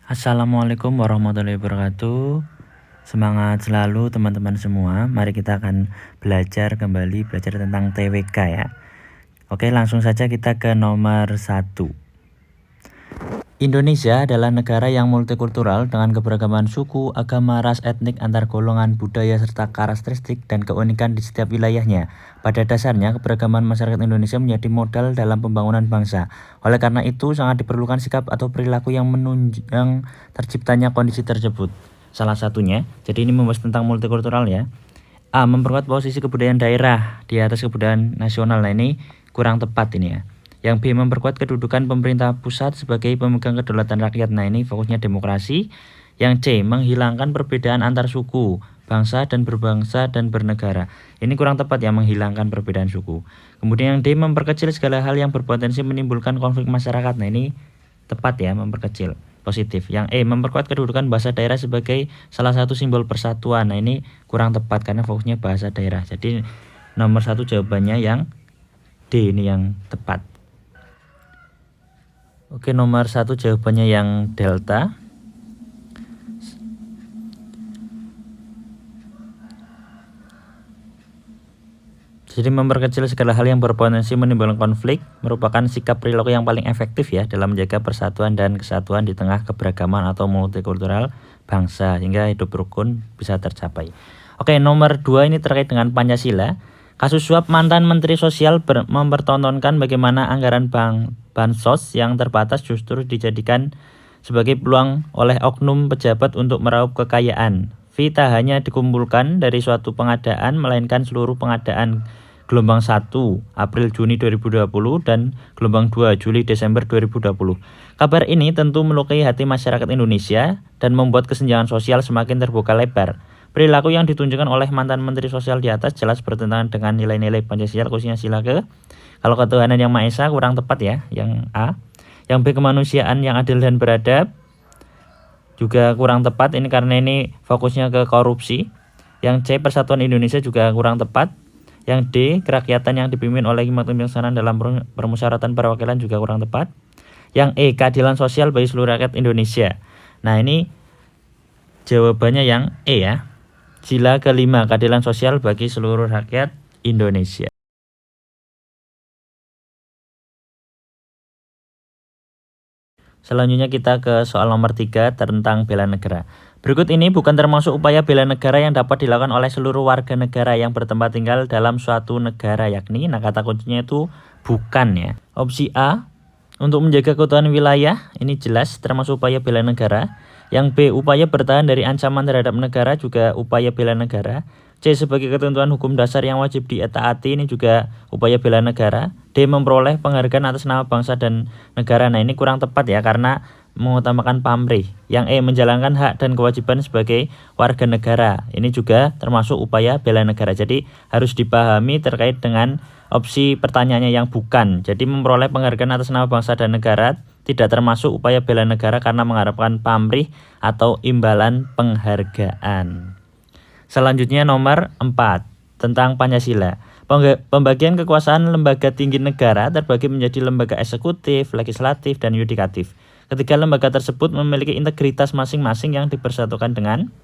Assalamualaikum warahmatullahi wabarakatuh. Semangat selalu teman-teman semua. Mari kita akan belajar tentang TWK ya. Oke, langsung saja kita ke nomor 1. Indonesia adalah negara yang multikultural dengan keberagaman suku, agama, ras, etnik, antar golongan, budaya, serta karakteristik dan keunikan di setiap wilayahnya. Pada dasarnya, keberagaman masyarakat Indonesia menjadi modal dalam pembangunan bangsa. Oleh karena itu, sangat diperlukan sikap atau perilaku yang menunjang terciptanya kondisi tersebut. Salah satunya, jadi ini membahas tentang multikultural ya. A. Memperkuat posisi kebudayaan daerah di atas kebudayaan nasional. Nah, ini kurang tepat ini ya. Yang B. Memperkuat kedudukan pemerintah pusat sebagai pemegang kedaulatan rakyat. Nah, ini fokusnya demokrasi. Yang C. Menghilangkan perbedaan antar suku, bangsa dan berbangsa dan bernegara. Ini kurang tepat ya, menghilangkan perbedaan suku. Kemudian yang D. Memperkecil segala hal yang berpotensi menimbulkan konflik masyarakat. Nah, ini tepat ya, memperkecil, positif. Yang E. Memperkuat kedudukan bahasa daerah sebagai salah satu simbol persatuan. Nah, ini kurang tepat karena fokusnya bahasa daerah. Jadi nomor 1 jawabannya yang D, ini yang tepat. Oke, nomor 1 jawabannya yang delta. Jadi memperkecil segala hal yang berpotensi menimbulkan konflik merupakan sikap perilaku yang paling efektif ya dalam menjaga persatuan dan kesatuan di tengah keberagaman atau multikultural bangsa sehingga hidup rukun bisa tercapai. Oke, nomor 2 ini terkait dengan Pancasila. Kasus suap mantan Menteri Sosial mempertontonkan bagaimana anggaran bansos yang terbatas justru dijadikan sebagai peluang oleh oknum pejabat untuk meraup kekayaan. Fee tak hanya dikumpulkan dari suatu pengadaan, melainkan seluruh pengadaan gelombang 1 April-Juni 2020 dan gelombang 2 Juli-Desember 2020. Kabar ini tentu melukai hati masyarakat Indonesia dan membuat kesenjangan sosial semakin terbuka lebar. Perilaku yang ditunjukkan oleh mantan Menteri Sosial di atas jelas bertentangan dengan nilai-nilai Pancasila, khususnya sila ke. Kalau ketuhanan yang Maha Esa kurang tepat ya, yang A. Yang B. Kemanusiaan yang adil dan beradab juga kurang tepat, ini karena ini fokusnya ke korupsi. Yang C. Persatuan Indonesia juga kurang tepat. Yang D. Kerakyatan yang dipimpin oleh Hikmat Kebijaksanaan dalam permusyawaratan perwakilan juga kurang tepat. Yang E. Keadilan sosial bagi seluruh rakyat Indonesia. Nah, ini jawabannya yang E ya. Sila kelima, keadilan sosial bagi seluruh rakyat Indonesia. Selanjutnya kita ke soal nomor 3 tentang bela negara. Berikut ini bukan termasuk upaya bela negara yang dapat dilakukan oleh seluruh warga negara yang bertempat tinggal dalam suatu negara, yakni, nah kata kuncinya itu bukan ya. Opsi A, untuk menjaga keutuhan wilayah, ini jelas termasuk upaya bela negara. Yang B, upaya bertahan dari ancaman terhadap negara, juga upaya bela negara. C, sebagai ketentuan hukum dasar yang wajib ditaati, ini juga upaya bela negara. D, memperoleh penghargaan atas nama bangsa dan negara. Nah, ini kurang tepat ya karena mengutamakan pamrih. Yang E, menjalankan hak dan kewajiban sebagai warga negara. Ini juga termasuk upaya bela negara. Jadi harus dipahami terkait dengan opsi pertanyaannya yang bukan. Jadi memperoleh penghargaan atas nama bangsa dan negara tidak termasuk upaya bela negara karena mengharapkan pamrih atau imbalan penghargaan. Selanjutnya nomor 4 tentang Pancasila. Pembagian kekuasaan lembaga tinggi negara terbagi menjadi lembaga eksekutif, legislatif, dan yudikatif. Ketiga lembaga tersebut memiliki integritas masing-masing yang dipersatukan dengan.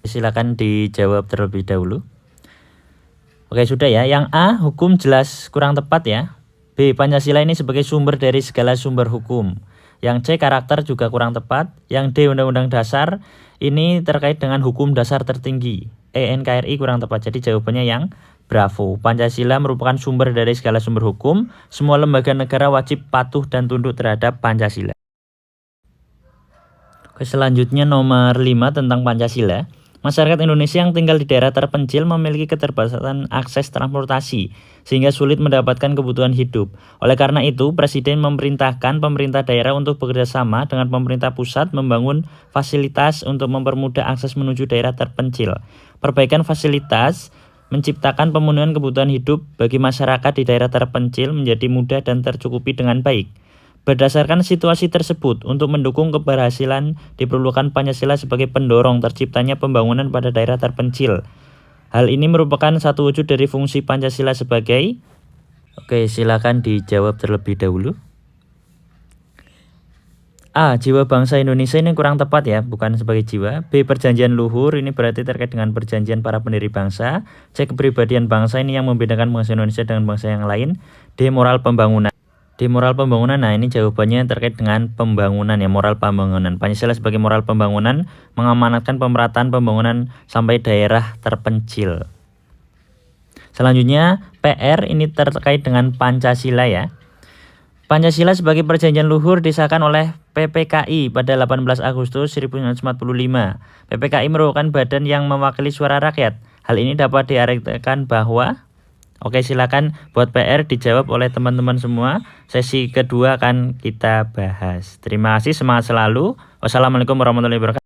Silakan dijawab terlebih dahulu. Oke, sudah ya. Yang A, hukum jelas kurang tepat ya. B, Pancasila ini sebagai sumber dari segala sumber hukum. Yang C, karakter juga kurang tepat. Yang D, Undang-Undang Dasar ini terkait dengan hukum dasar tertinggi. NKRI kurang tepat. Jadi jawabannya yang bravo. Pancasila merupakan sumber dari segala sumber hukum. Semua lembaga negara wajib patuh dan tunduk terhadap Pancasila. Oke, selanjutnya nomor 5 tentang Pancasila. Masyarakat Indonesia yang tinggal di daerah terpencil memiliki keterbatasan akses transportasi, sehingga sulit mendapatkan kebutuhan hidup. Oleh karena itu, Presiden memerintahkan pemerintah daerah untuk bekerjasama dengan pemerintah pusat membangun fasilitas untuk mempermudah akses menuju daerah terpencil. Perbaikan fasilitas menciptakan pemenuhan kebutuhan hidup bagi masyarakat di daerah terpencil menjadi mudah dan tercukupi dengan baik. Berdasarkan situasi tersebut, untuk mendukung keberhasilan diperlukan Pancasila sebagai pendorong terciptanya pembangunan pada daerah terpencil. Hal ini merupakan satu wujud dari fungsi Pancasila sebagai. Oke, silakan dijawab terlebih dahulu. A. Jiwa bangsa Indonesia ini kurang tepat ya, bukan sebagai jiwa. B. Perjanjian luhur ini berarti terkait dengan perjanjian para pendiri bangsa. C. Kepribadian bangsa ini yang membedakan bangsa Indonesia dengan bangsa yang lain. D. Moral pembangunan. D. Moral pembangunan, nah ini jawabannya terkait dengan pembangunan ya, moral pembangunan. Pancasila sebagai moral pembangunan mengamanatkan pemerataan pembangunan sampai daerah terpencil. Selanjutnya PR ini terkait dengan Pancasila ya. Pancasila sebagai perjanjian luhur disahkan oleh PPKI pada 18 Agustus 1945. PPKI merupakan badan yang mewakili suara rakyat. Hal ini dapat diartikan bahwa oke, silakan buat PR dijawab oleh teman-teman semua. Sesi kedua akan kita bahas. Terima kasih, semangat selalu. Wassalamualaikum warahmatullahi wabarakatuh.